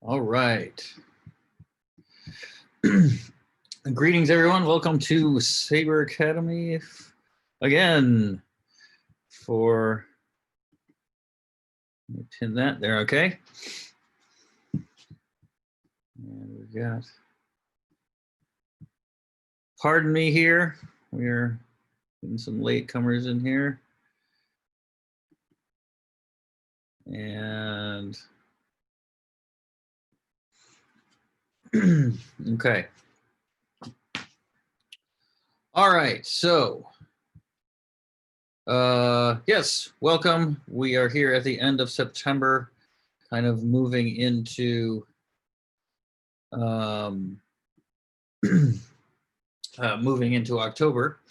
All right. Greetings, everyone. Welcome to Saber Academy again for, let me pin that there, okay? And we've got, pardon me here, we're getting some latecomers in here. And, okay. All right, so, yes, welcome. We are here at the end of September, kind of moving into moving into October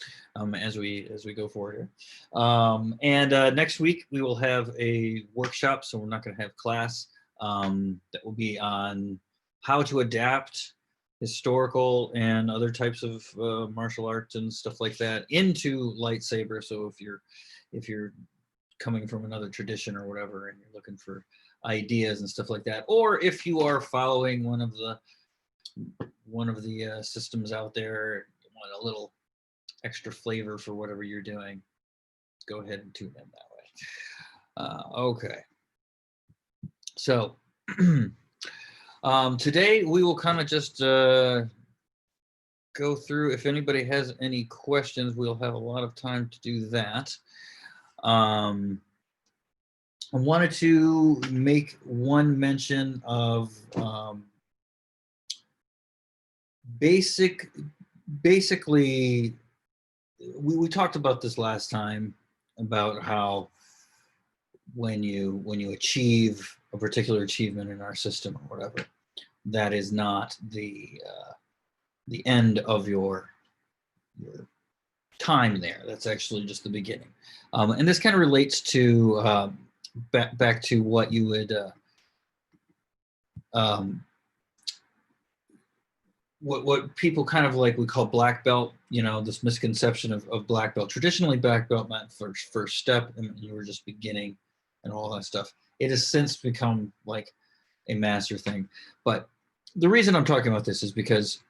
as we go forward here. Next week we will have a workshop, so we're not going to have class. That will be on how to adapt historical and other types of martial arts and stuff like that into lightsaber. So if you're coming from another tradition or whatever, and you're looking for ideas and stuff like that, or if you are following one of the systems out there, you want a little extra flavor for whatever you're doing, go ahead and tune in that way. Okay. So today we will kind of just go through. If anybody has any questions, we'll have a lot of time to do that. I wanted to make one mention of basically, we talked about this last time about how when you achieve a particular achievement in our system or whatever, that is not the end of your time there. That's actually just the beginning. And this kind of relates to back to what you would what people kind of like we call black belt, this misconception of black belt. Traditionally, black belt meant first step, and you were just beginning and all that stuff. It has since become like a master thing. But the reason I'm talking about this is because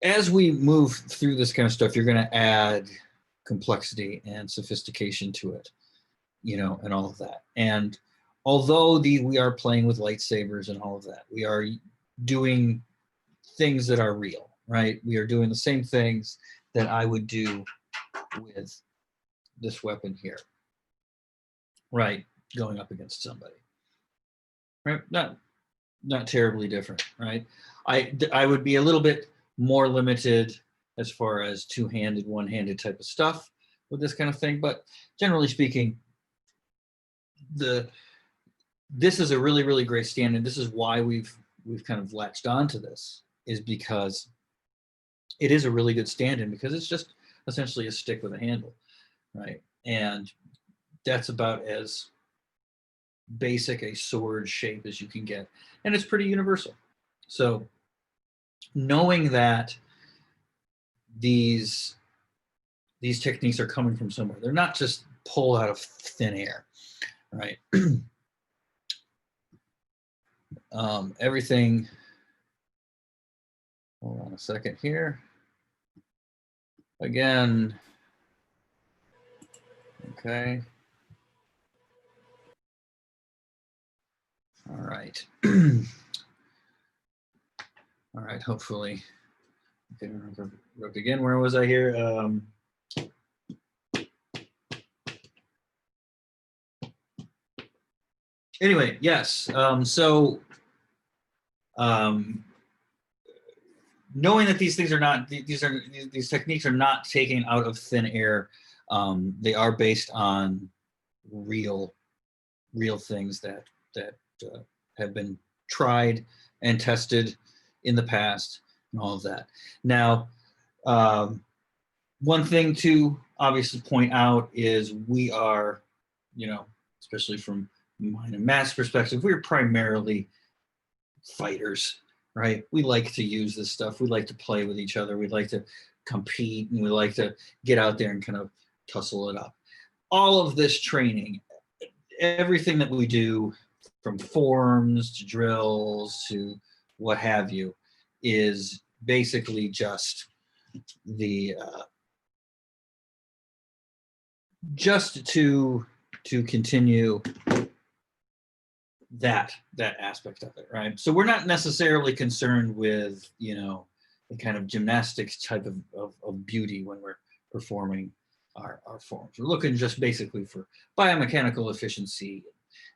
as we move through this kind of stuff, you're going to add complexity and sophistication to it, and all of that. And although we are playing with lightsabers and all of that, we are doing things that are real, right? We are doing the same things that I would do with this weapon here, right? Going up against somebody, right? Not terribly different, right? I would be a little bit more limited as far as two-handed, one-handed type of stuff with this kind of thing, but generally speaking, this is a really, really great stand, and this is why we've kind of latched onto this, is because it is a really good stand-in, because it's just essentially a stick with a handle, right? And that's about as basic a sword shape as you can get, and it's pretty universal. So knowing that these techniques are coming from somewhere, they're not just pulled out of thin air, right? Everything, hold on a second here. Again, okay. All right. All right, hopefully. Okay, look again, where was I here? Anyway, yes. Knowing that these things are not, these techniques are not taken out of thin air. They are based on real things that have been tried and tested in the past and all of that. Now, one thing to obviously point out is we are, especially from mine and Matt's perspective, we're primarily fighters, right? We like to use this stuff. We like to play with each other. We like to compete, and we like to get out there and kind of tussle it up. All of this training, everything that we do from forms to drills to what have you, is basically just the just to continue that aspect of it, right? So we're not necessarily concerned with, you know, the kind of gymnastics type of beauty when we're performing our forms. We're looking just basically for biomechanical efficiency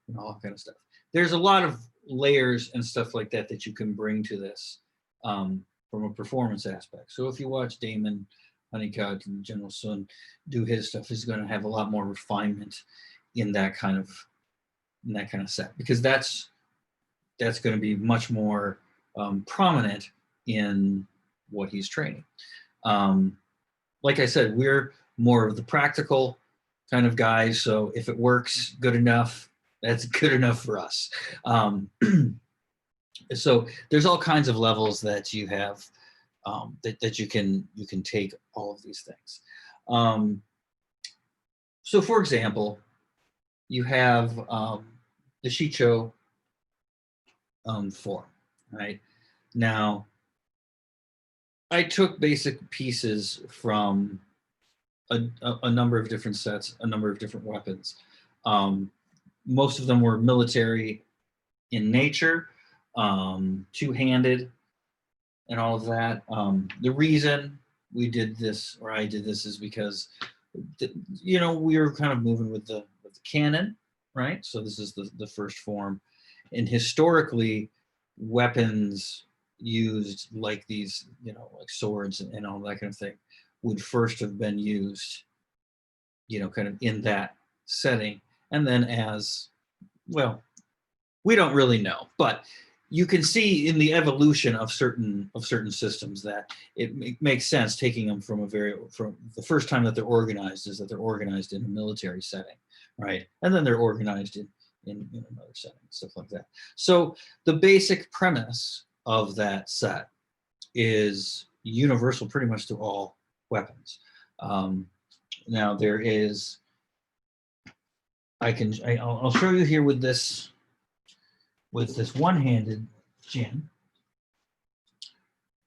and all that kind of stuff. There's a lot of layers and stuff like that that you can bring to this from a performance aspect. So if you watch Damon Honeycutt and General Sun do his stuff, he's going to have a lot more refinement in that kind of set, because that's going to be much more prominent in what he's training. Like I said, we're more of the practical kind of guys. So if it works good enough, that's good enough for us. So there's all kinds of levels that you have that you can take all of these things. So for example, you have the Shicho form, right? Now, I took basic pieces from a number of different sets, a number of different weapons. Most of them were military in nature, two-handed, and all of that. The reason we did this, or I did this, is because, you know, we were kind of moving with the canon, right? So this is the first form, and historically, weapons used like these, you know, like swords and all that kind of thing, would first have been used, you know, kind of in that setting, and then as well, we don't really know, but you can see in the evolution of certain systems that it makes sense taking them from the first time that they're organized is that they're organized in a military setting, right? And then they're organized in another setting, stuff like that. So the basic premise of that set is universal pretty much to all weapons. Now there is, I'll show you here with this one-handed Jin.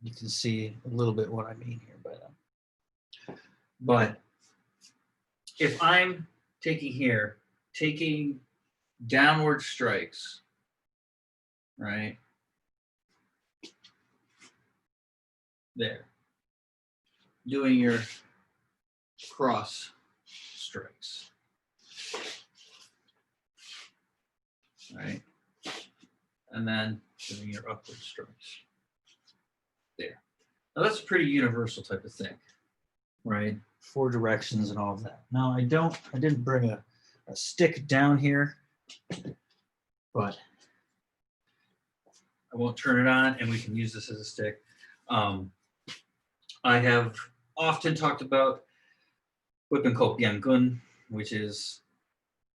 You can see a little bit what I mean here by that. But if I'm taking downward strikes, right? There. Doing your cross strikes. Right? And then doing your upward strikes. There. Now that's a pretty universal type of thing, right? 4 directions and all of that. Now I didn't bring a stick down here, but I won't turn it on and we can use this as a stick. I have often talked about a weapon called Biangun, which is,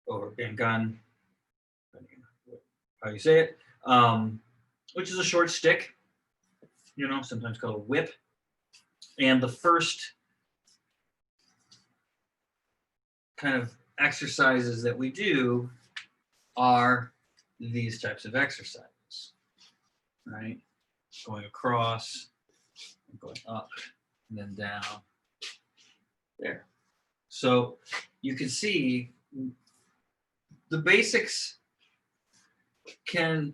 or Biangan, how you say it, which is a short stick, you know, sometimes called a whip. And the first kind of exercises that we do are these types of exercises, right? Going across, going up, and then down, there. So you can see the basics can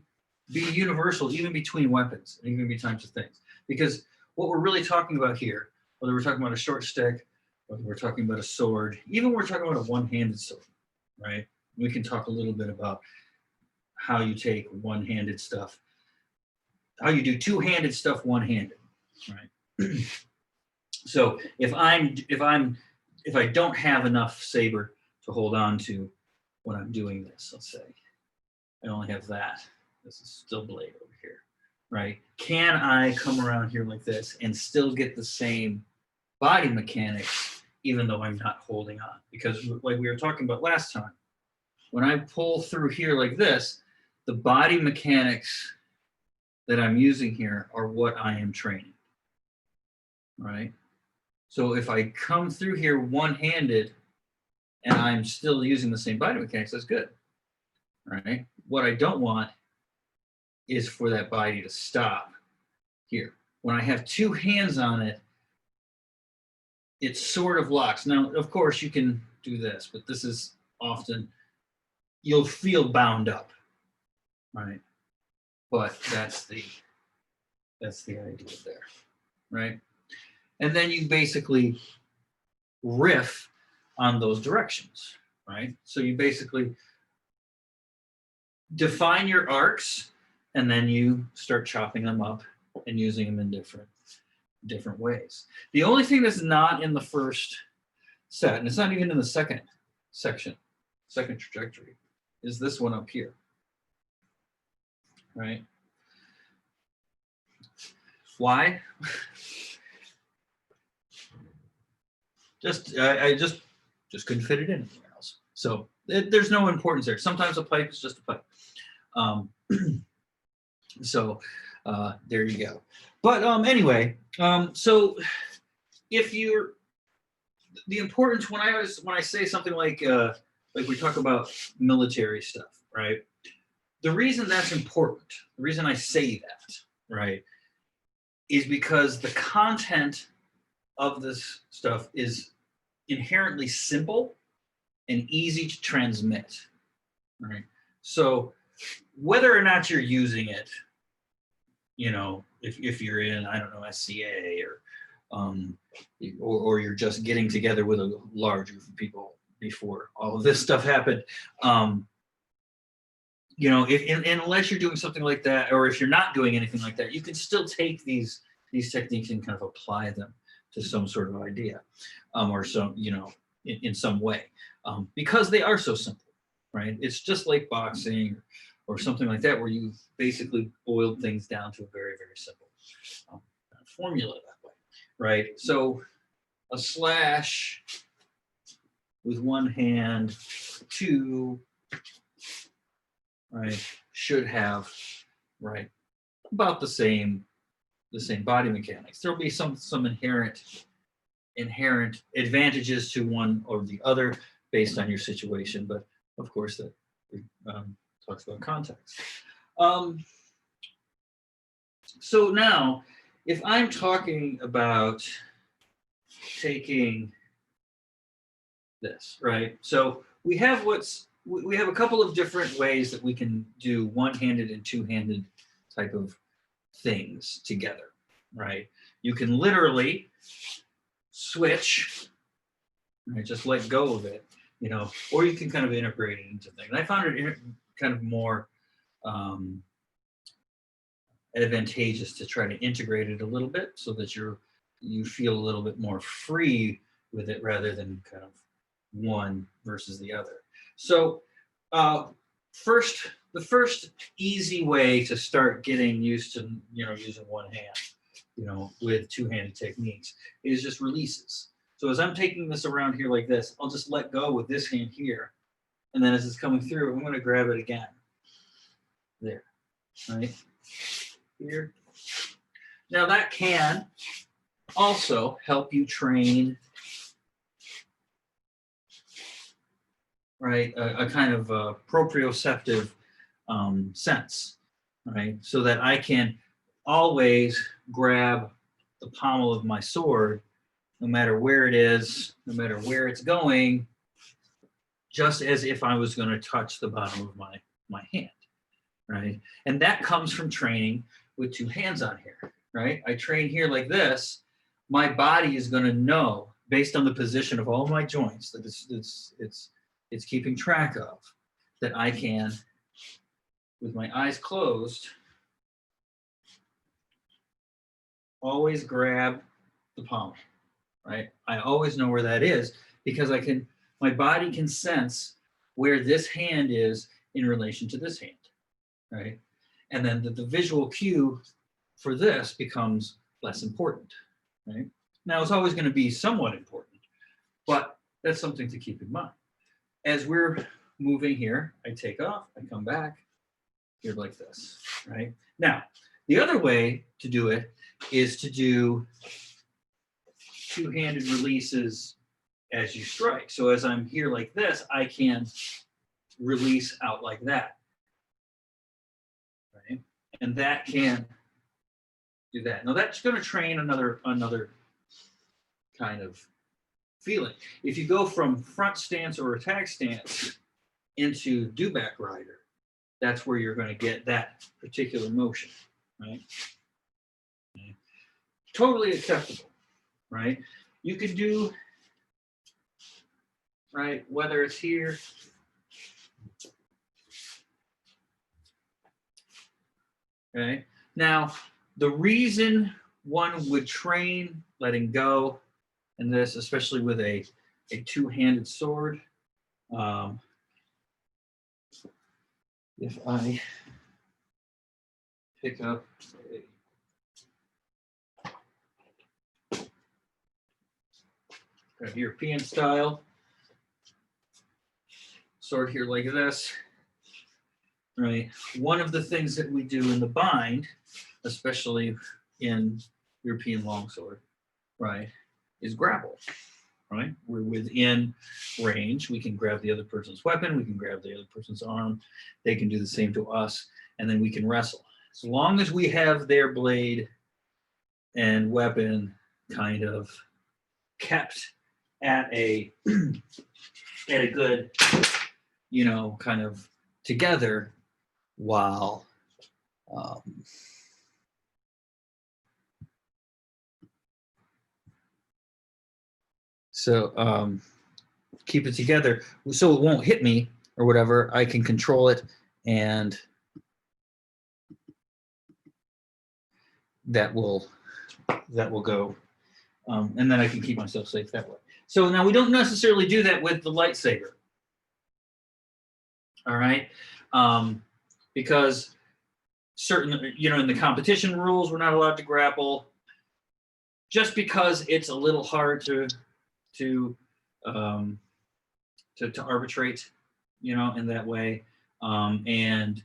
be universal even between weapons, and even between types of things. Because what we're really talking about here, whether we're talking about a short stick, whether we're talking about a sword, even we're talking about a one-handed sword, right? We can talk a little bit about how you take one-handed stuff, how you do two-handed stuff one-handed, right? So if I don't have enough saber to hold on to when I'm doing this, let's say, I only have that. This is still blade over here, right? Can I come around here like this and still get the same body mechanics even though I'm not holding on? Because like we were talking about last time, when I pull through here like this, the body mechanics that I'm using here are what I am training, right? So if I come through here one-handed and I'm still using the same body mechanics, that's good. right? What I don't want is for that body to stop here. When I have two hands on it, it sort of locks. Now, of course, you can do this, but this is often, you'll feel bound up, right? But that's the idea there, right? And then you basically riff on those directions, right? So you basically define your arcs, and then you start chopping them up and using them in different ways. The only thing that's not in the first set, and it's not even in the second section, second trajectory, is this one up here, right? Why? I just couldn't fit it in anywhere else. So there's no importance there. Sometimes a pipe is just a pipe. So there you go. But anyway, so if you're, the importance when I say something like we talk about military stuff, right? The reason that's important, the reason I say that, right, is because the content of this stuff is inherently simple and easy to transmit, right? So whether or not you're using it, you know, if you're in, I don't know, SCA or you're just getting together with a large group of people before all of this stuff happened, you know, unless you're doing something like that, or if you're not doing anything like that, you can still take these techniques and kind of apply them to some sort of idea, or some, you know, in some way, because they are so simple, right? It's just like boxing or something like that, where you basically boiled things down to a very, very simple formula that way, right? So a slash with one hand, two, right, should have, right, about the same body mechanics. There'll be some inherent advantages to one or the other based on your situation, but of course that talks about context. So now, if I'm talking about taking this, right? So we have a couple of different ways that we can do one-handed and two-handed type of things together, right? You can literally switch, right? Just let go of it, you know, or you can kind of integrate it into things. And I found it kind of more advantageous to try to integrate it a little bit so that you feel a little bit more free with it rather than kind of one versus the other. So the first easy way to start getting used to, you know, using one hand, you know, with two-handed techniques is just releases. So as I'm taking this around here like this, I'll just let go with this hand here. And then as it's coming through, I'm going to grab it again. There, right? Here. Now that can also help you train, right, a kind of proprioceptive sense, right? So that I can always grab the pommel of my sword, no matter where it is, no matter where it's going, just as if I was going to touch the bottom of my hand, right? And that comes from training with two hands on here, right? I train here like this. My body is going to know, based on the position of all my joints that it's keeping track of, that I can, with my eyes closed, always grab the pommel, right? I always know where that is because my body can sense where this hand is in relation to this hand, right? And then the visual cue for this becomes less important, right? Now it's always going to be somewhat important, but that's something to keep in mind. As we're moving here, I take off, I come back, here like this, right? Now, the other way to do it is to do two-handed releases as you strike. So as I'm here like this, I can release out like that, right? And that can do that. Now that's going to train another kind of feeling. If you go from front stance or attack stance into do-back rider, that's where you're going to get that particular motion, right? Okay. Totally acceptable, right? You could do, right, whether it's here, okay? Now, the reason one would train letting go in this, especially with a two-handed sword, if I pick up a European style sword here like this, right? One of the things that we do in the bind, especially in European longsword, right, is grapple, right? We're within range. We can grab the other person's weapon. We can grab the other person's arm. They can do the same to us, and then we can wrestle. As long as we have their blade and weapon kind of kept at a at a good, you know, kind of together while keep it together so it won't hit me or whatever. I can control it, and that will go, and then I can keep myself safe that way. So now we don't necessarily do that with the lightsaber, all right, because certain, you know, in the competition rules, we're not allowed to grapple, just because it's a little hard to arbitrate, you know, in that way, and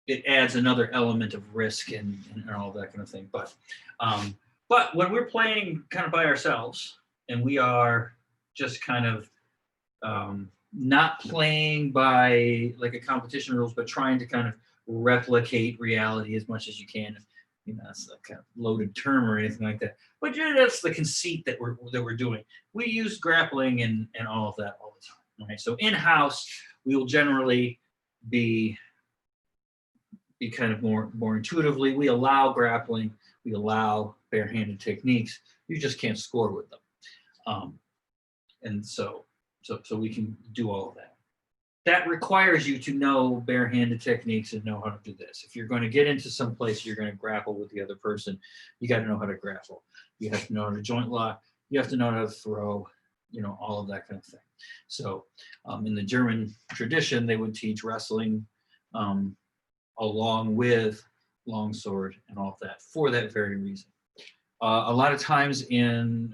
it adds another element of risk and all that kind of thing. But when we're playing kind of by ourselves and we are just kind of not playing by like a competition rules, but trying to kind of replicate reality as much as you can. You know, that's a kind of loaded term or anything like that. But yeah, that's the conceit that we're doing. We use grappling and all of that all the time, right? So in-house, we will generally be kind of more intuitively. We allow grappling, we allow barehanded techniques. You just can't score with them, and so we can do all of that. That requires you to know barehanded techniques and know how to do this. If you're going to get into some place, you're going to grapple with the other person, you got to know how to grapple. You have to know how to joint lock. You have to know how to throw, you know, all of that kind of thing. So in the German tradition, they would teach wrestling along with longsword and all of that for that very reason. A lot of times in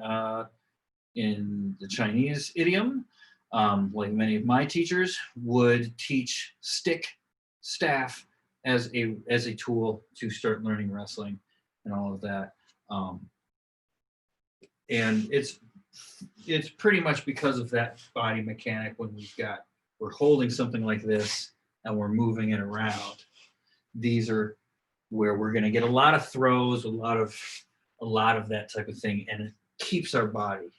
the Chinese idiom, like many of my teachers would teach stick, staff as a tool to start learning wrestling and all of that. And it's pretty much because of that body mechanic. When we're holding something like this and we're moving it around, these are where we're going to get a lot of throws, a lot of that type of thing, and it keeps our body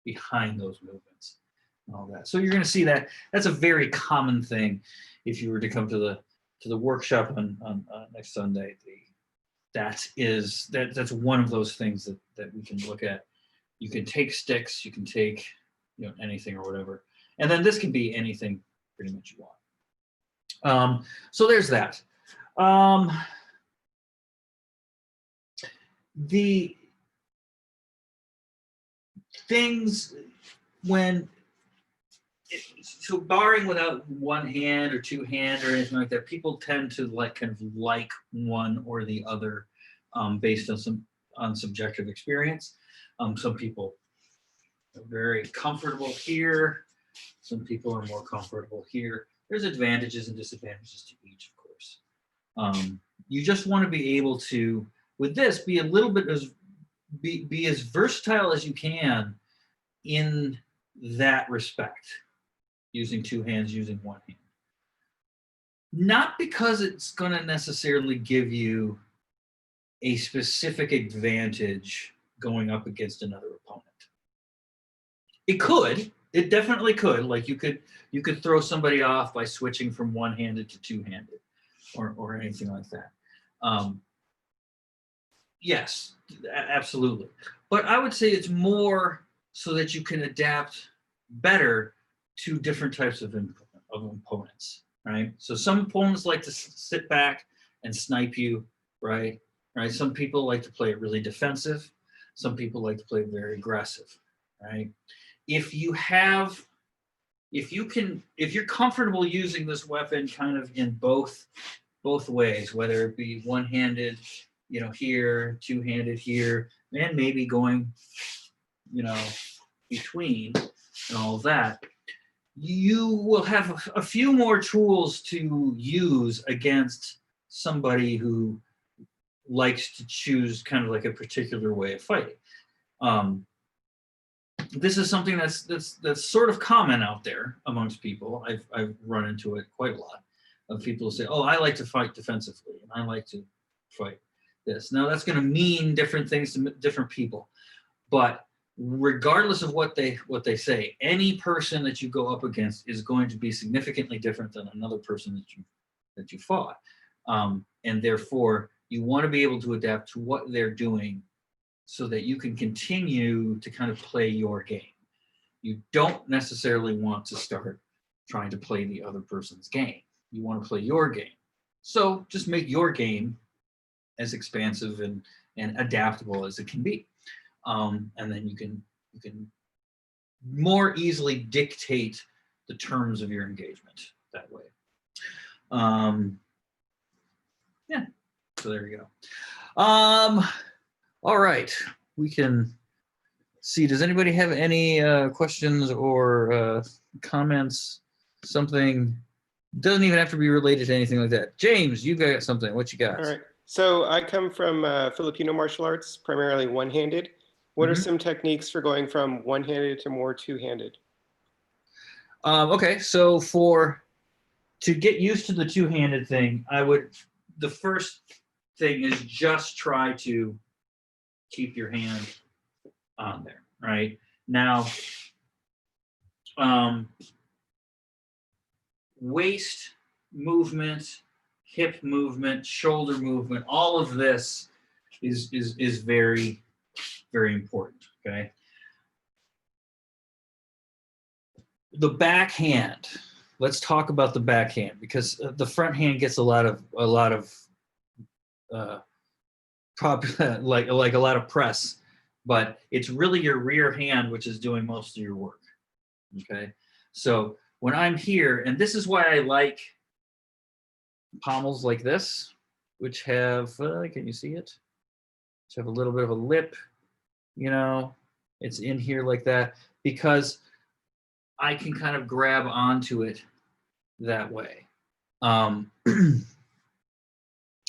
behind those movements and all that. So you're going to see that. That's a very common thing if you were to come to the workshop on next Sunday. That's one of those things that we can look at. You can take sticks, you can take, you know, anything or whatever, and then this can be anything pretty much you want. So there's that. The things so barring without one hand or two hand or anything like that, people tend to like one or the other based on subjective experience. Some people are very comfortable here. Some people are more comfortable here. There's advantages and disadvantages to each, of course. You just want to be able to, with this, be a little bit be as versatile as you can in that respect. using two hands, using one hand. Not because it's going to necessarily give you a specific advantage going up against another opponent. It could. It definitely could. Like you could throw somebody off by switching from one-handed to two-handed, or anything like that. Yes, absolutely. But I would say it's more so that you can adapt better to different types of opponents, right? So some opponents like to sit back and snipe you, right? Right. Some people like to play it really defensive. Some people like to play very aggressive, right? If you're comfortable using this weapon kind of in both ways, whether it be one-handed, here, two-handed here, and maybe going, between and all of that, you will have a few more tools to use against somebody who likes to choose kind of like a particular way of fighting. This is something that's sort of common out there amongst people. I've run into it quite a lot of people who say, "Oh, I like to fight defensively, and I like to fight this." Now that's going to mean different things to different people, but regardless of what they say, any person that you go up against is going to be significantly different than another person that you fought, and therefore you want to be able to adapt to what they're doing so that you can continue to kind of play your game. You don't necessarily want to start trying to play the other person's game. You want to play your game. So just make your game as expansive and adaptable as it can be. And then you can more easily dictate the terms of your engagement that way. Yeah, so there you go. All right, we can see. Does anybody have any questions or comments? Something doesn't even have to be related to anything like that. James, you got something. What you got? All right. So I come from Filipino martial arts, primarily one-handed. What are some techniques for going from one-handed to more two-handed? Okay, so to get used to the two-handed thing, the first thing is just try to keep your hand on there, right? Now, waist movement, hip movement, shoulder movement, all of this is very, very important, okay? The backhand. Let's talk about the backhand, because the front hand gets a lot of like a lot of press, but it's really your rear hand which is doing most of your work. Okay, so when I'm here, and this is why I like pommels like this, which have can you see it? Which have a little bit of a lip, it's in here like that, because I can kind of grab onto it that way.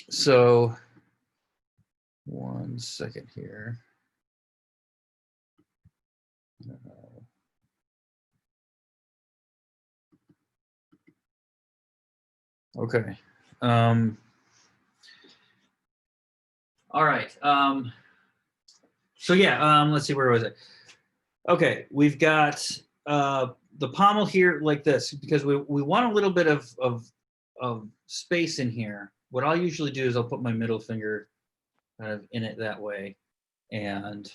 So 1 second here. Okay. All right. So yeah, let's see, where was it? Okay, we've got the pommel here like this, because we want a little bit of space in here. What I'll usually do is I'll put my middle finger kind of in it that way, and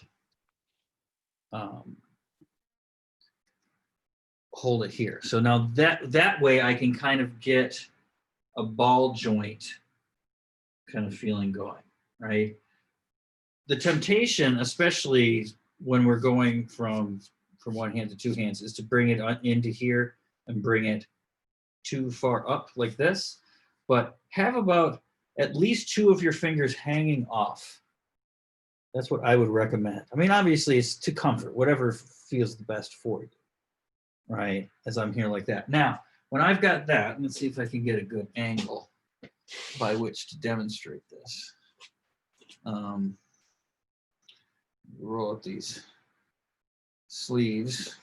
hold it here. So now that way I can kind of get a ball joint kind of feeling going, right? The temptation, especially when we're going from one hand to two hands, is to bring it into here and bring it too far up like this, but have about at least 2 of your fingers hanging off. That's what I would recommend. I mean, obviously it's to comfort, whatever feels the best for you, right? As I'm here like that. Now, when I've got that, let's see if I can get a good angle by which to demonstrate this. Roll up these sleeves.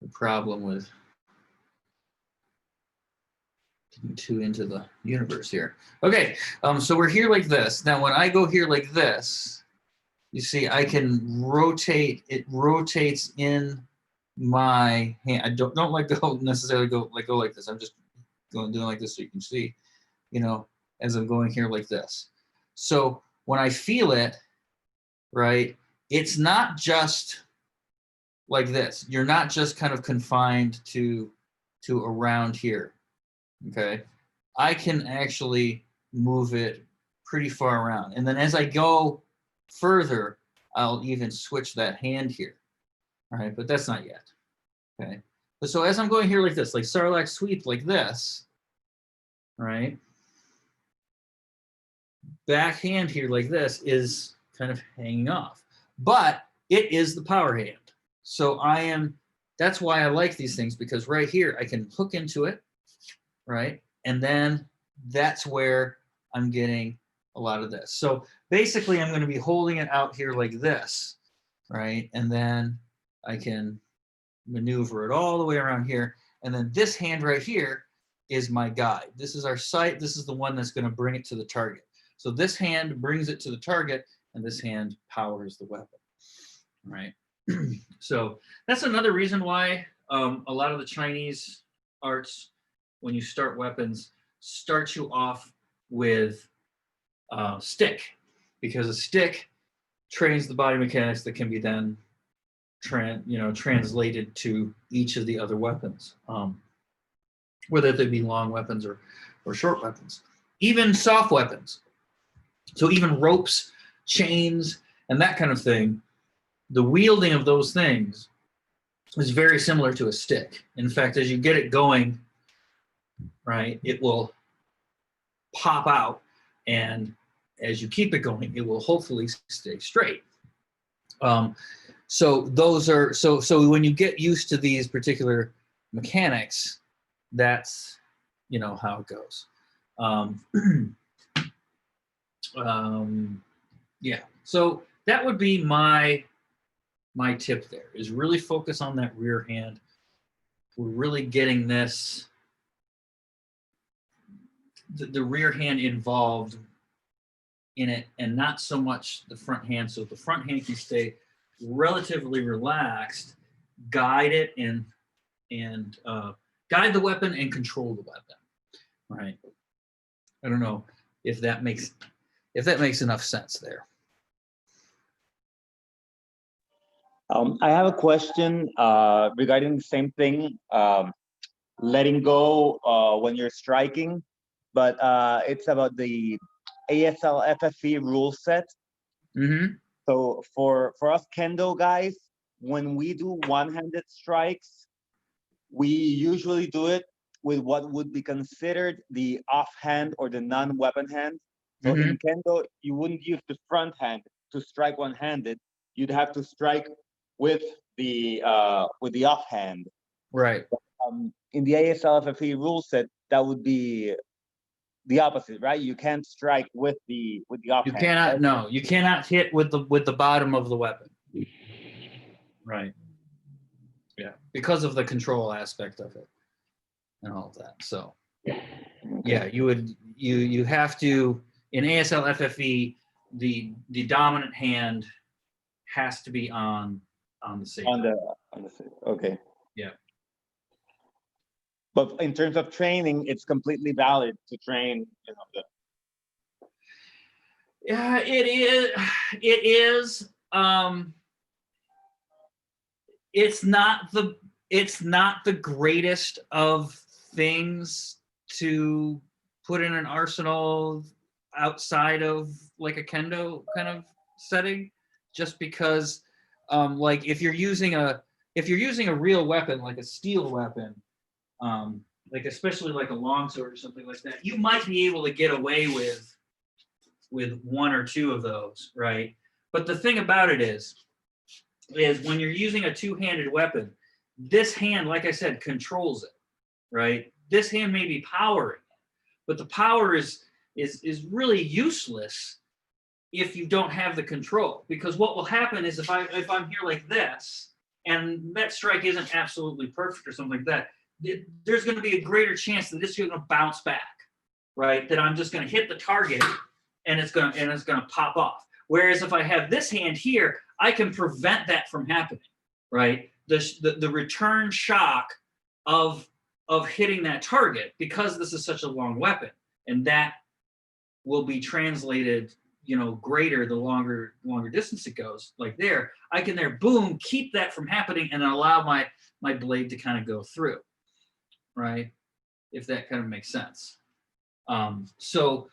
the problem with getting too into the universe here. Okay, so we're here like this. Now, when I go here like this, you see I can rotate. It rotates in my hand. I don't let go necessarily let go like this. I'm just doing like this so you can see, you know, as I'm going here like this. So when I feel it, right, it's not just like this. You're not just kind of confined to around here. Okay, I can actually move it pretty far around. And then as I go further, I'll even switch that hand here. All right, but that's not yet. Okay, but so as I'm going here like this, like Sarlacc sweep like this, right? Backhand here like this is kind of hanging off, but it is the power hand. So that's why I like these things, because right here I can hook into it, right? And then that's where I'm getting a lot of this. So basically I'm going to be holding it out here like this, right? And then I can maneuver it all the way around here. And then this hand right here is my guide. This is our sight. This is the one that's going to bring it to the target. So this hand brings it to the target, and this hand powers the weapon, right? So that's another reason why a lot of the Chinese arts, when you start weapons, start you off with stick, because a stick trains the body mechanics that can be then translated to each of the other weapons, whether they be long weapons or short weapons, even soft weapons. So even ropes, chains, and that kind of thing, the wielding of those things is very similar to a stick. In fact, as you get it going, right, it will pop out, and as you keep it going, it will hopefully stay straight. So those are so when you get used to these particular mechanics, that's how it goes. Yeah, so that would be my tip there, is really focus on that rear hand. We're really getting this, the rear hand involved in it, and not so much the front hand. So the front hand can stay relatively relaxed, guide it and guide the weapon and control the weapon, right? I don't know if that makes enough sense there. I have a question regarding the same thing, letting go when you're striking, but it's about the ASL FFE rule set. Mm-hmm. So for us Kendo guys, when we do one-handed strikes, we usually do it with what would be considered the offhand or the non-weapon hand. So in Kendo, you wouldn't use the front hand to strike one-handed. You'd have to strike with the offhand. Right. In the ASL FFE rule set, that would be the opposite, right? You can't strike with the offhand. You cannot. Right? No, you cannot hit with the bottom of the weapon. Right. Yeah, because of the control aspect of it and all of that. So yeah, you have to, in ASL FFE, the dominant hand has to be on the saber. On the saber. Okay. Yeah. But in terms of training, it's completely valid to train, Yeah, it is. It is. It's not the greatest of things to put in an arsenal outside of like a kendo kind of setting, just because like if you're using a real weapon, like a steel weapon, like especially like a longsword or something like that, you might be able to get away with one or two of those, right? But the thing about it is when you're using a two-handed weapon, this hand, like I said, controls it, right? This hand may be powering it, but the power is really useless if you don't have the control. Because what will happen is if I'm here like this, and that strike isn't absolutely perfect or something like that, there's going to be a greater chance that this is going to bounce back, right? That I'm just going to hit the target and it's going to pop off. Whereas if I have this hand here, I can prevent that from happening, right? The return shock of hitting that target, because this is such a long weapon, and that will be translated, greater the longer distance it goes. Like there, I can boom, keep that from happening and allow my blade to kind of go through, right? If that kind of makes sense. So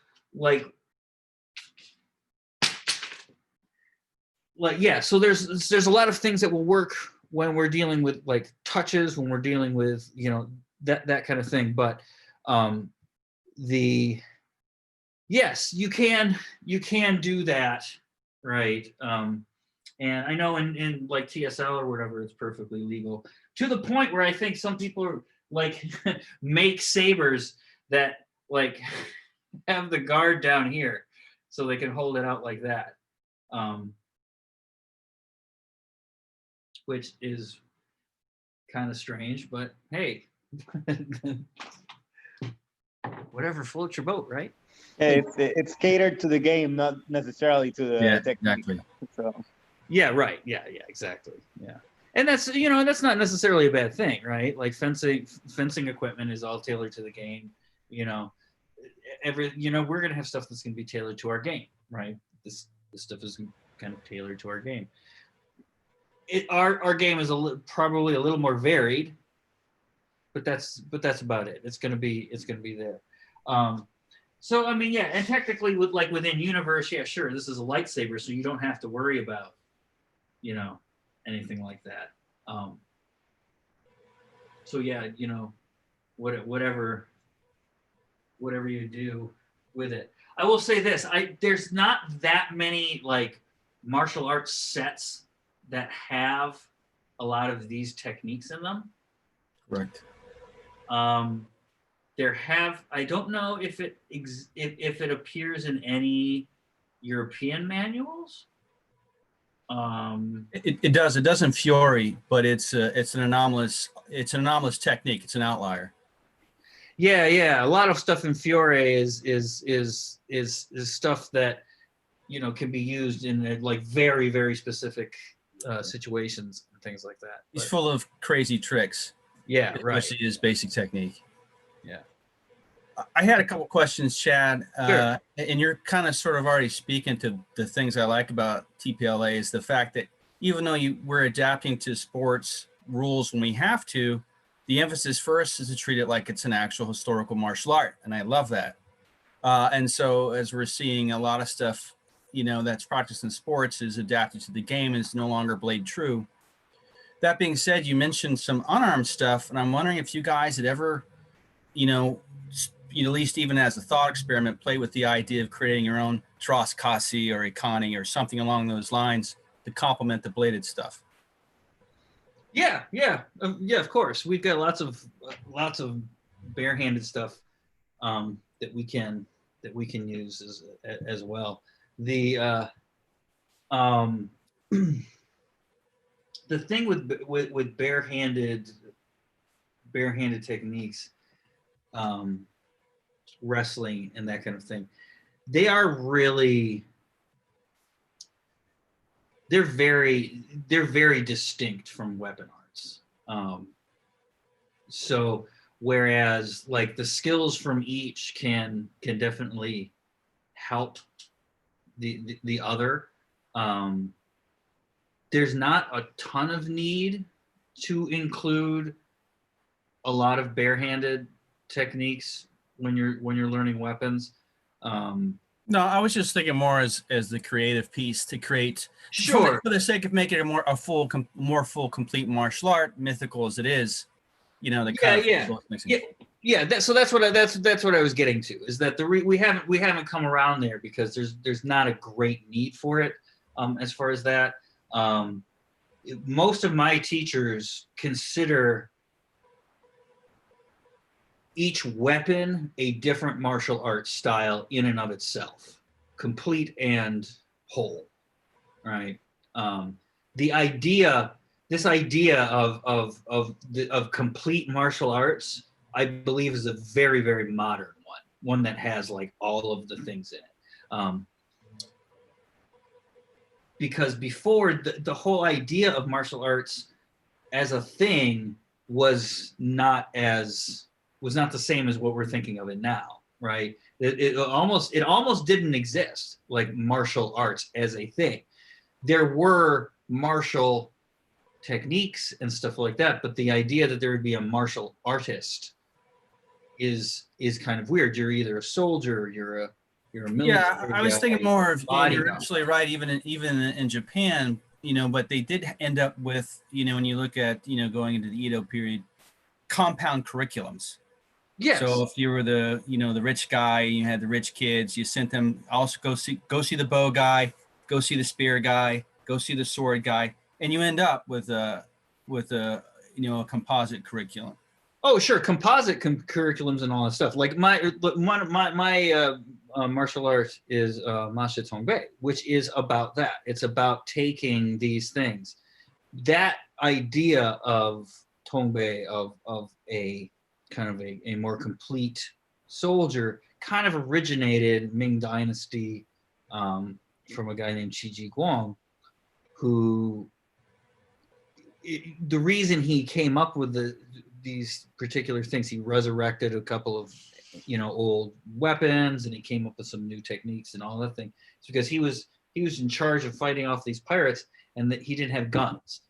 yeah, so there's a lot of things that will work when we're dealing with like touches, when we're dealing with that kind of thing. But yes, you can do that, right? And I know in like TSL or whatever, it's perfectly legal, to the point where I think some people are like make sabers that like have the guard down here so they can hold it out like that. Which is kind of strange, but hey, whatever floats your boat, right? Yeah, it's catered to the game, not necessarily to the technique. Exactly. So Yeah, right. Yeah, exactly. Yeah. And that's that's not necessarily a bad thing, right? Like fencing equipment is all tailored to the game. We're gonna have stuff that's gonna be tailored to our game, right? This stuff is kind of tailored to our game. Our game is probably a little more varied, but that's about it. It's gonna be there. So I mean, yeah, and technically within universe, yeah, sure, this is a lightsaber, so you don't have to worry about anything like that. So yeah, whatever you do with it. I will say this: there's not that many like martial arts sets that have a lot of these techniques in them. Correct. I don't know if it appears in any European manuals. It does. It does in Fury, but it's an anomalous technique. It's an outlier. Yeah. A lot of stuff in Fiore is stuff that can be used in like very, very specific situations and things like that. He's full of crazy tricks. Yeah, right. Especially his basic technique. Yeah. I had a couple questions, Chad, Sure. and you're kind of sort of already speaking to the things I like about TPLA is the fact that even though we're adapting to sports rules when we have to, the emphasis first is to treat it like it's an actual historical martial art, and I love that. And so as we're seeing a lot of stuff, that's practiced in sports is adapted to the game and is no longer blade true. That being said, you mentioned some unarmed stuff, and I'm wondering if you guys had ever, at least even as a thought experiment, play with the idea of creating your own Tros Kasi or Ikani or something along those lines to complement the bladed stuff. Yeah, of course. We've got lots of barehanded stuff that we can use as well. The the thing with barehanded techniques, wrestling and that kind of thing, they're very distinct from weapon arts. So whereas like the skills from each can definitely help the other, there's not a ton of need to include a lot of barehanded techniques when you're learning weapons. No, I was just thinking more as the creative piece to create, sure, for the sake of making it more full, complete martial art, mythical as it is, Yeah. So that's what I was getting to, is that we haven't come around there because there's not a great need for it. As far as that, most of my teachers consider each weapon a different martial arts style in and of itself, complete and whole, right? The idea this idea of complete martial arts, I believe, is a very, very modern one that has like all of the things in it. Because before, the whole idea of martial arts as a thing was not the same as what we're thinking of it now, right? It almost didn't exist, like martial arts as a thing. There were martial techniques and stuff like that, but the idea that there would be a martial artist is kind of weird. You're either a soldier, or you're a military Yeah, I was guy, thinking more of, and you're bodyguard. absolutely right, even in Japan, but they did end up with, when you look at, going into the Edo period, compound curriculums. Yes. So if you were the, the rich guy, you had the rich kids, you sent them also go see the bow guy, go see the spear guy, go see the sword guy, and you end up with a a composite curriculum. Oh, sure, composite curriculums and all that stuff. Like my martial art is Masha Tongbei, which is about that. It's about taking these things. That idea of Tongbei, of a kind of a more complete soldier, kind of originated Ming Dynasty from a guy named Qi Ji Guang, who the reason he came up with these particular things, he resurrected a couple of old weapons, and he came up with some new techniques and all that thing. It's because he was in charge of fighting off these pirates, and that he didn't have guns.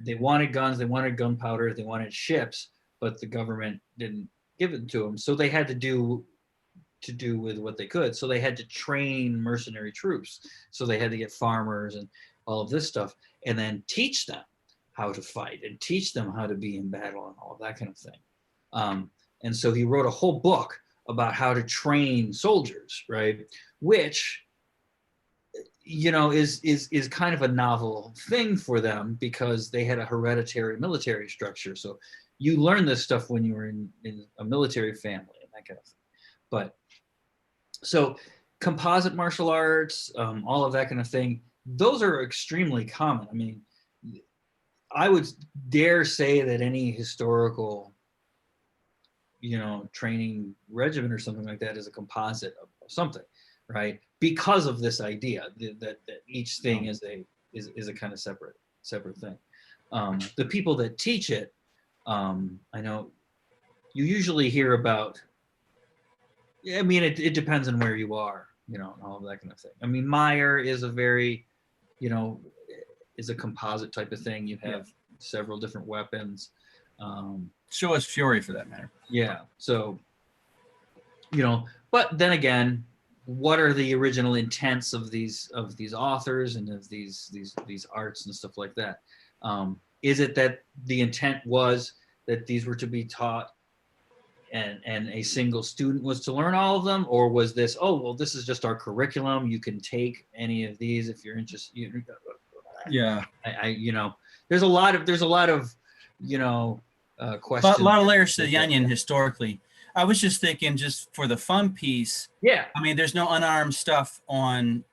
They wanted guns, they wanted gunpowder, they wanted ships, but the government didn't give it to them. So they had to do with what they could. So they had to train mercenary troops. So they had to get farmers and all of this stuff, and then teach them how to fight and teach them how to be in battle and all of that kind of thing. And so he wrote a whole book about how to train soldiers, right? Which, is kind of a novel thing for them, because they had a hereditary military structure. So you learn this stuff when you were in a military family and that kind of thing. But so composite martial arts, all of that kind of thing, those are extremely common. I mean, I would dare say that any historical, training regimen or something like that is a composite of something, right? Because of this idea that each thing is a kind of separate thing. The people that teach it, I know you usually hear about. I mean, it depends on where you are, and all of that kind of thing. I mean, Meyer is a very, is a composite type of thing. You have several different weapons. So is Fury, for that matter. Yeah. So, but then again, what are the original intents of these authors and of these arts and stuff like that? Is it that the intent was that these were to be taught and a single student was to learn all of them, or was this, oh, well, this is just our curriculum, you can take any of these if you're interested? Yeah. There's a lot of questions. A lot of layers to the onion historically. I was just thinking, just for the fun piece. Yeah. I mean, there's no unarmed stuff online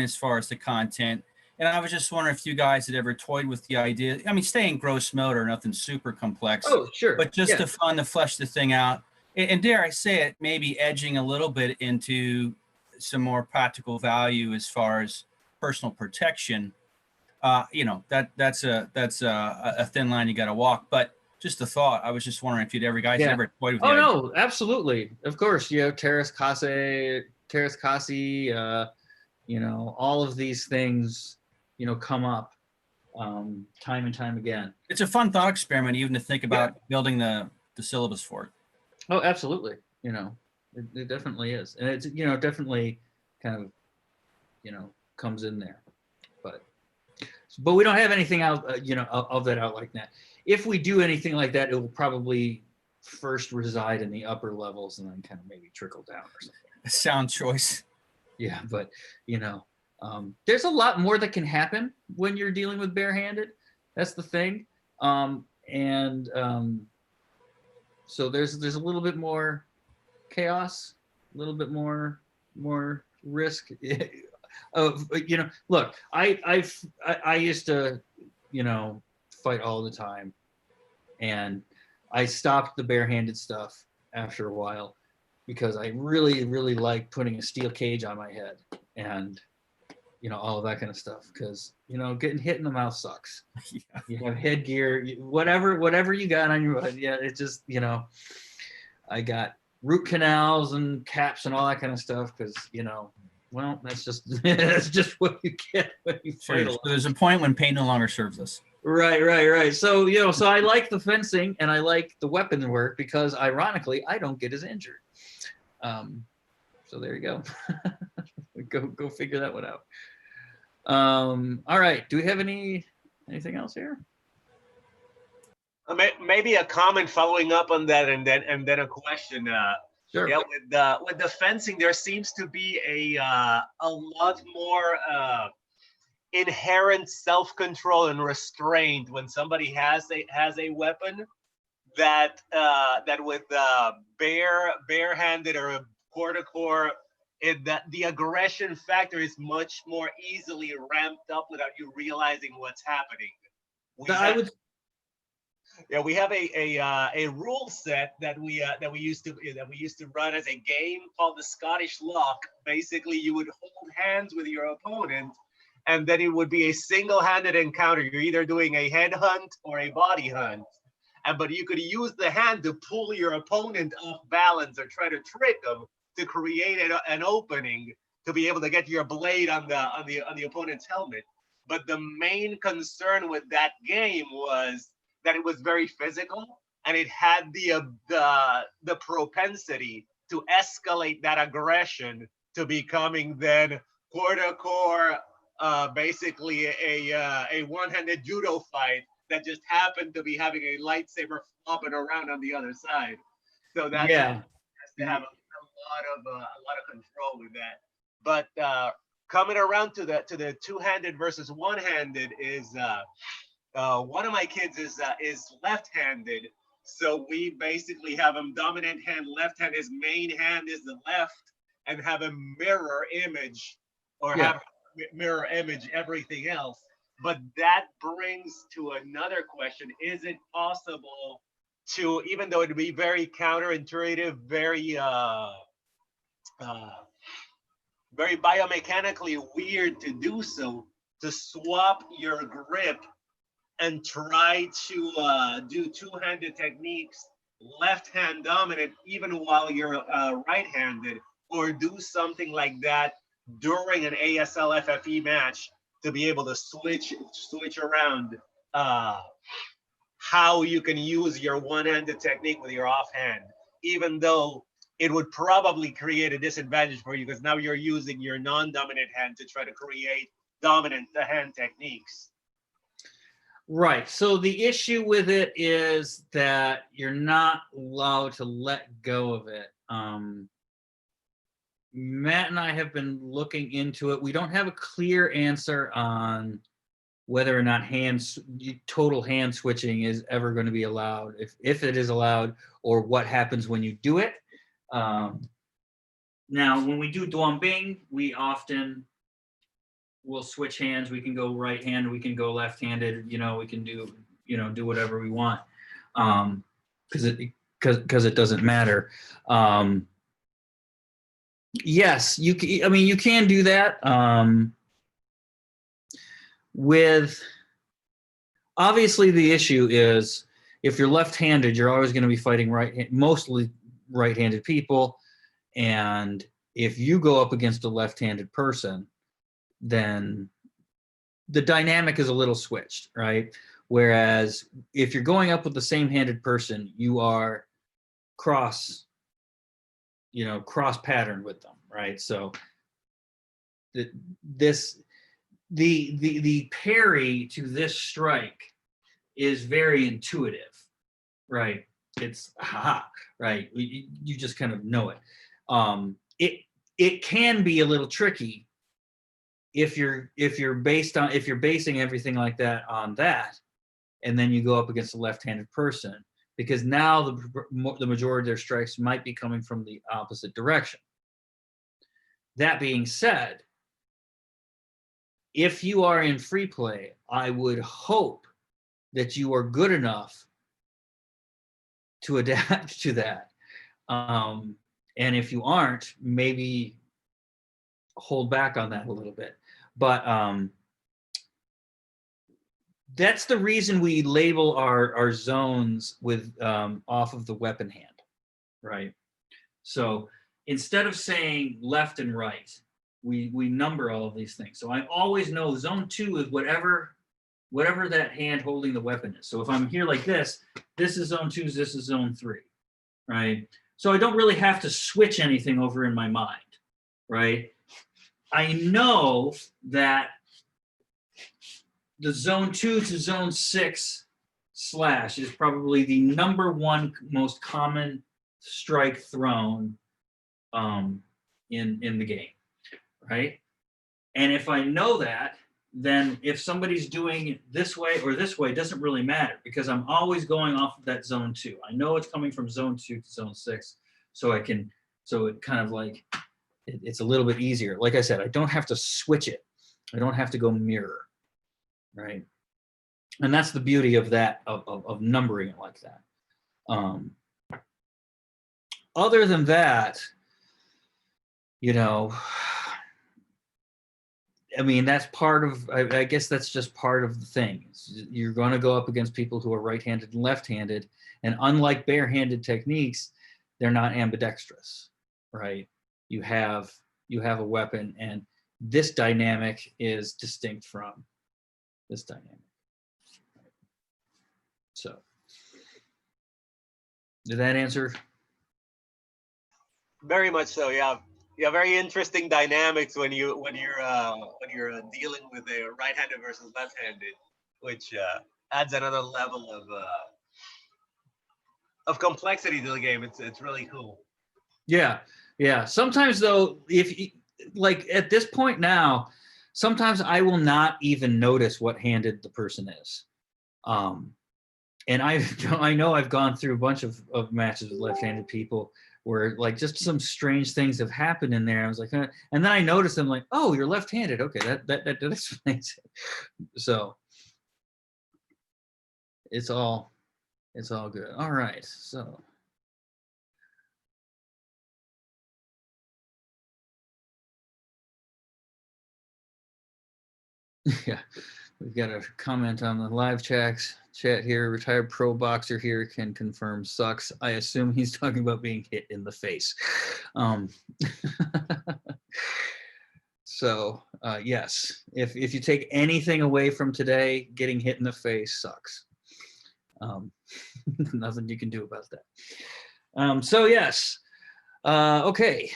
as far as the content. And I was just wondering if you guys had ever toyed with the idea. I mean, staying gross motor, nothing super complex. Oh, sure. But just the fun to flesh the thing out. And dare I say it, maybe edging a little bit into some more practical value as far as personal protection. That's a thin line you got to walk. But just a thought. I was just wondering if you'd ever toyed with the idea. No, absolutely. Of course, Terrace Kasi, all of these things, come up time and time again. It's a fun thought experiment, even to think about building the syllabus for it. Oh, absolutely. It definitely is. And it's, definitely kind of, comes in there. But we don't have anything out, of that out like that. If we do anything like that, it will probably first reside in the upper levels and then kind of maybe trickle down or something. Sound choice. Yeah, but there's a lot more that can happen when you're dealing with barehanded. That's the thing. So there's a little bit more chaos, a little bit more risk. Look, I used to you know, fight all the time. And I stopped the barehanded stuff after a while because I really, really like putting a steel cage on my head and, you know, all of that kind of stuff. Because, you know, getting hit in the mouth sucks. Yeah. You have headgear, whatever you got on your head. Yeah, it just, you know, I got root canals and caps and all that kind of stuff because, you know, well, that's just that's just what you get when you Sure. fight a So lot. there's a point when pain no longer serves us. Right. So, you know, so I like the fencing and I like the weapon work because ironically, I don't get as injured. So there you go. go figure that one out. All right. Do we have anything else here? Maybe a comment following up on that, and then a question. Sure. Yeah, with the fencing, there seems to be a lot more inherent self-control and restraint when somebody has a weapon that with barehanded or core-to-core, that the aggression factor is much more easily ramped up without you realizing what's happening. We have a rule set that we used to run as a game called the Scottish Lock. Basically, you would hold hands with your opponent, and then it would be a single-handed encounter. You're either doing a head hunt or a body hunt, but you could use the hand to pull your opponent off balance or try to trick them to create an opening to be able to get your blade on the opponent's helmet. But the main concern with that game was that it was very physical and it had the propensity to escalate that aggression to becoming then core-to-core, basically a one-handed judo fight that just happened to be having a lightsaber flopping around on the other side. So that's to have a lot of control with that. But coming around to the two-handed versus one-handed is one of my kids is left-handed, so we basically have him dominant hand left hand. His main hand is the left, and have a mirror image everything else. But that brings to another question: is it possible to, even though it would be very counterintuitive, very biomechanically weird to do so, to swap your grip and try to do two-handed techniques, left hand dominant, even while you're right-handed, or do something like that during an ASL FFE match to be able to switch around how you can use your one-handed technique with your offhand, even though it would probably create a disadvantage for you because now you're using your non-dominant hand to try to create dominant hand techniques. Right. So the issue with it is that you're not allowed to let go of it. Matt and I have been looking into it. We don't have a clear answer on whether or not total hand switching is ever going to be allowed, if it is allowed, or what happens when you do it. Now, when we do Duan Bing, we often will switch hands. We can go right-handed, we can go left-handed. You know, we can do whatever we want, because it doesn't matter. Yes, you can do that. With obviously the issue is if you're left-handed, you're always going to be fighting mostly right-handed people, and if you go up against a left-handed person, then the dynamic is a little switched, right? Whereas if you're going up with the same-handed person, you are cross patterned with them, right? So the parry to this strike is very intuitive, right? It's right? You just kind of know it. It can be a little tricky if you're basing everything like that on that, and then you go up against a left-handed person, because now the majority of their strikes might be coming from the opposite direction. That being said, if you are in free play, I would hope that you are good enough to adapt to that. And if you aren't, maybe hold back on that a little bit. But that's the reason we label our zones with off of the weapon hand, right? So instead of saying left and right, we number all of these things. So I always know zone 2 is whatever that hand holding the weapon is. So if I'm here like this is zone 2, this is zone 3, right? So I don't really have to switch anything over in my mind, right? I know that the zone 2 to zone 6 slash is probably the #1 most common strike thrown in the game, right? And if I know that, then if somebody's doing it this way or this way, it doesn't really matter because I'm always going off of that zone 2. I know it's coming from zone 2 to zone 6, so it kind of like, it's a little bit easier. Like I said, I don't have to switch it. I don't have to go mirror, right? And that's the beauty of that, of numbering it like that. Other than that, you know, I mean, that's part of, I guess that's just part of the thing. You're going to go up against people who are right-handed and left-handed, and unlike bare-handed techniques, they're not ambidextrous, right? You have a weapon, and this dynamic is distinct from this dynamic. So, did that answer? Very much so. Yeah. Yeah. Very interesting dynamics when you're dealing with a right-handed versus left-handed, which adds another level of complexity to the game. It's really cool. Yeah, yeah. Sometimes though, like at this point now, sometimes I will not even notice what handed the person is. And I know I've gone through a bunch of matches with left-handed people where like just some strange things have happened in there. I was like, and then I noticed them like, oh, you're left-handed. Okay, that explains it. So it's all good. All right, so. Yeah, we've got a comment on the live chat here. Retired pro boxer here can confirm sucks. I assume he's talking about being hit in the face. So yes, if you take anything away from today, getting hit in the face sucks. Nothing you can do about that. So yes, okay.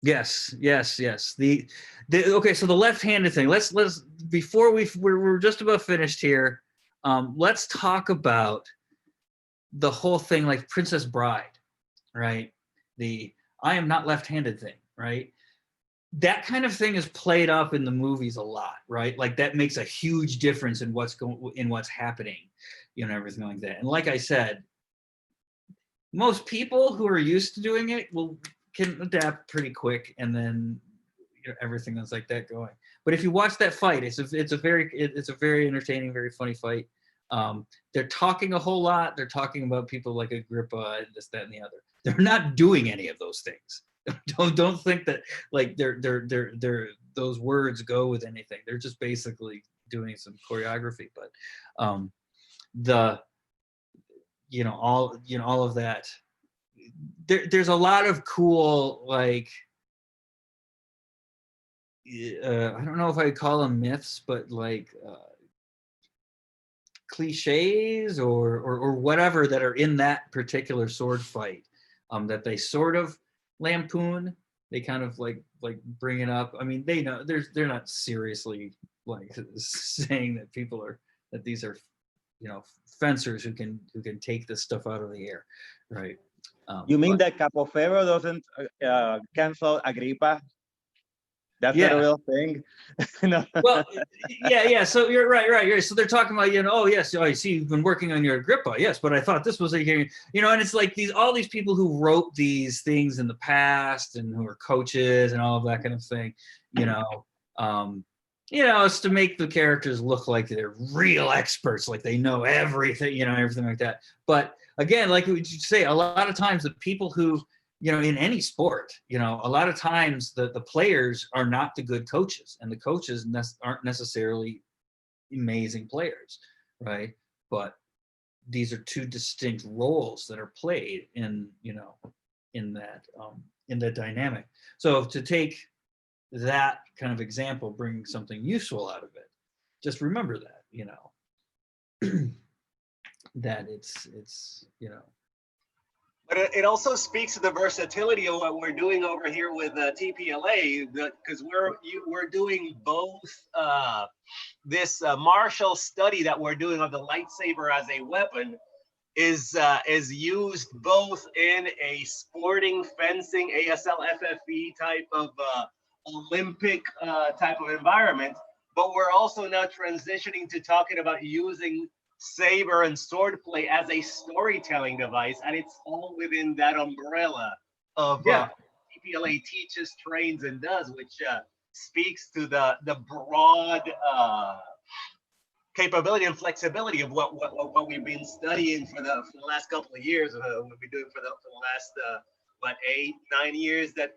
Yes. Okay, so the left-handed thing. Let's before we're just about finished here. Let's talk about the whole thing, like Princess Bride, right? The I am not left-handed thing, right? That kind of thing is played up in the movies a lot, right? Like that makes a huge difference in what's happening, you know, everything like that. And like I said, most people who are used to doing it can adapt pretty quick, and then everything that's like that going. But if you watch that fight, it's a very entertaining, very funny fight. They're talking a whole lot. They're talking about people like Agrippa and this, that, and the other. They're not doing any of those things. Don't think that like those words go with anything. They're just basically doing some choreography. But all of that. There's a lot of cool, like, I don't know if I call them myths, but like cliches or whatever that are in that particular sword fight that they sort of lampoon. They kind of like bring it up. I mean, they know they're not seriously like saying that these are fencers who can take this stuff out of the air, right? You mean that Capoferro doesn't cancel Agrippa? That's Yeah. not a real thing. No. Well, yeah. So you're right. So they're talking about, oh yes, I see you've been working on your Agrippa. Yes, but I thought this was and it's like all these people who wrote these things in the past and who are coaches and all of that kind of thing, it's to make the characters look like they're real experts, like they know everything, everything like that. But again, like you say, a lot of times the people who, in any sport, a lot of times the players are not the good coaches, and the coaches aren't necessarily amazing players, right? But these are two distinct roles that are played in that dynamic. So to take that kind of example, bring something useful out of it, just remember that, that it's But it also speaks to the versatility of what we're doing over here with TPLA, because we're doing both this martial study that we're doing of the lightsaber as a weapon is used both in a sporting fencing ASL FFE type of Olympic type of environment, but we're also now transitioning to talking about using saber and swordplay as a storytelling device, and it's all within that umbrella of TPLA teaches, trains, and does, which speaks to the broad capability and flexibility of what we've been studying for the last couple of years. We've been doing for the last 8-9 years that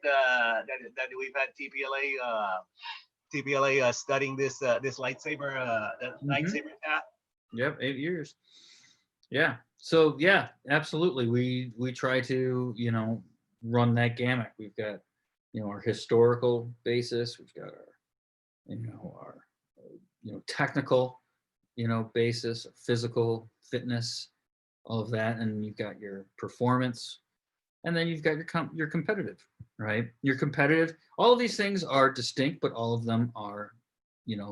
we've had TPLA studying this lightsaber lightsaber path. Yep, 8 years. Yeah. So yeah, absolutely. We try to, run that gamut. We've got, our historical basis. We've got our technical, basis, physical fitness, all of that, and you've got your performance, and then you've got your competitive, right? Your competitive. All of these things are distinct, but all of them are,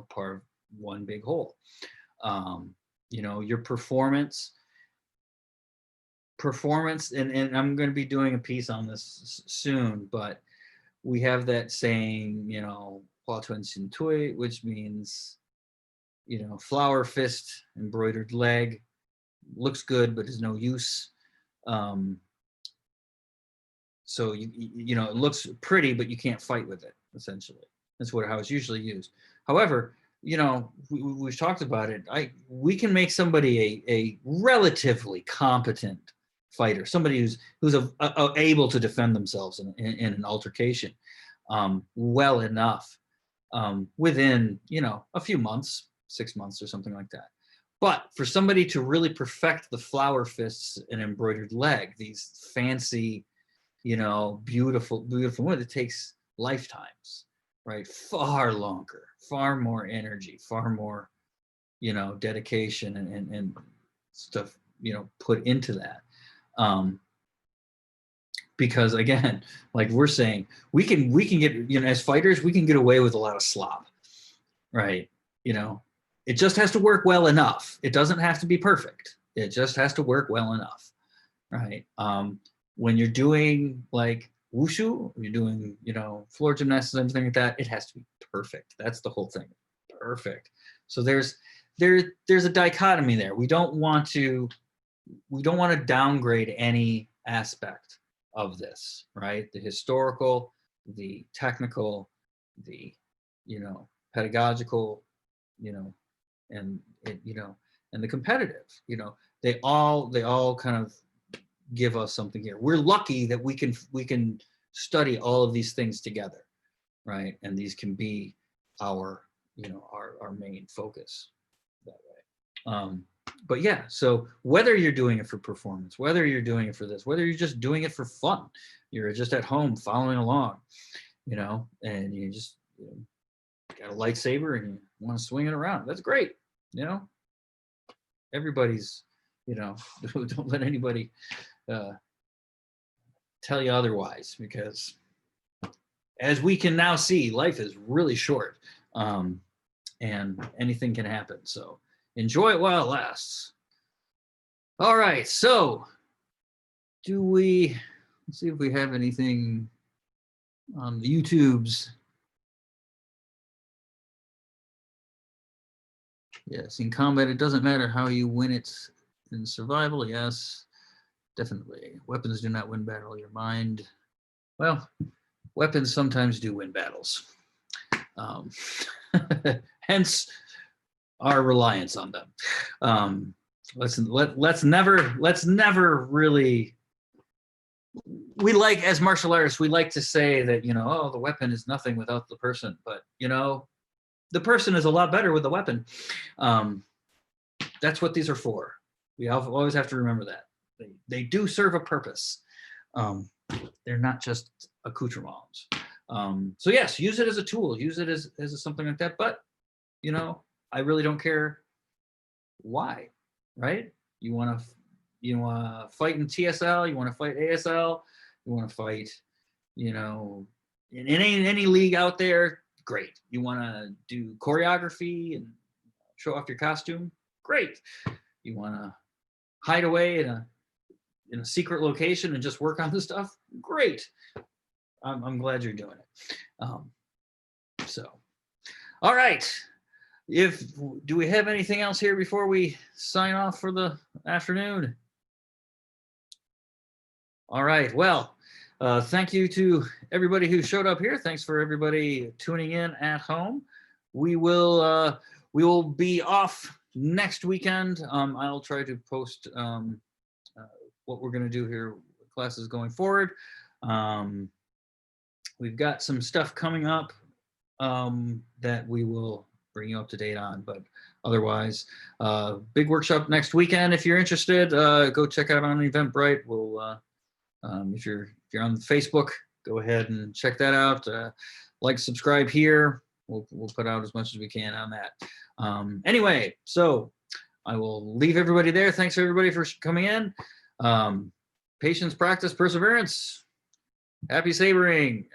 part of one big whole. Your performance, and I'm going to be doing a piece on this soon, but we have that saying, Hua Tuan Xin Tui, which means, flower fist, embroidered leg, looks good, but is no use. So, it looks pretty, but you can't fight with it, essentially. That's how it's usually used. However, we've talked about it. We can make somebody a relatively competent fighter, somebody who's able to defend themselves in an altercation, well enough, within a few months, 6 months or something like that. But for somebody to really perfect the flower fists and embroidered leg, these fancy, beautiful women, it takes lifetimes. Right, far longer, far more energy, far more, dedication and stuff, put into that. Because again, like we're saying, we can get, as fighters, we can get away with a lot of slop, right? It just has to work well enough. It doesn't have to be perfect. It just has to work well enough, right? When you're doing like wushu, you're doing, floor gymnastics and everything like that, it has to be perfect. That's the whole thing. Perfect. So there's a dichotomy there. We don't want to downgrade any aspect of this, right? The historical, the technical, the, pedagogical, and the competitive, they all kind of give us something here. We're lucky that we can study all of these things together, right? And these can be our main focus that way. But yeah, so whether you're doing it for performance, whether you're doing it for this, whether you're just doing it for fun, you're just at home following along, and you just got a lightsaber and you want to swing it around, that's great. Everybody's, don't let anybody tell you otherwise, because as we can now see, life is really short, and anything can happen. So enjoy it while it lasts. All right, so let's see if we have anything on the YouTubes. Yes, in combat, it doesn't matter how you win it. In survival, yes, definitely. Weapons do not win battle. Your mind, well, weapons sometimes do win battles. Hence our reliance on them. Let's never really. We like, as martial artists, we like to say that, you know, oh, the weapon is nothing without the person, but you know, the person is a lot better with the weapon. That's what these are for. We always have to remember that they do serve a purpose. They're not just accoutrements. So yes, use it as a tool, use it as something like that. But you know, I really don't care why, right? You want to fight in TSL, you want to fight ASL, you want to fight, you know, in any league out there, great. You want to do choreography and show off your costume, great. You want to hide away in a secret location and just work on this stuff, great. I'm glad you're doing it. So, all right. Do we have anything else here before we sign off for the afternoon? All right. Well, thank you to everybody who showed up here. Thanks for everybody tuning in at home. We will be off next weekend. I'll try to post what we're going to do here, classes going forward. We've got some stuff coming up that we will bring you up to date on, but otherwise, big workshop next weekend. If you're interested, go check out on Eventbrite. We'll if you're on Facebook, go ahead and check that out. Like, subscribe here. We'll put out as much as we can on that. Anyway, so I will leave everybody there. Thanks everybody for coming in. Patience, practice, perseverance. Happy sabering.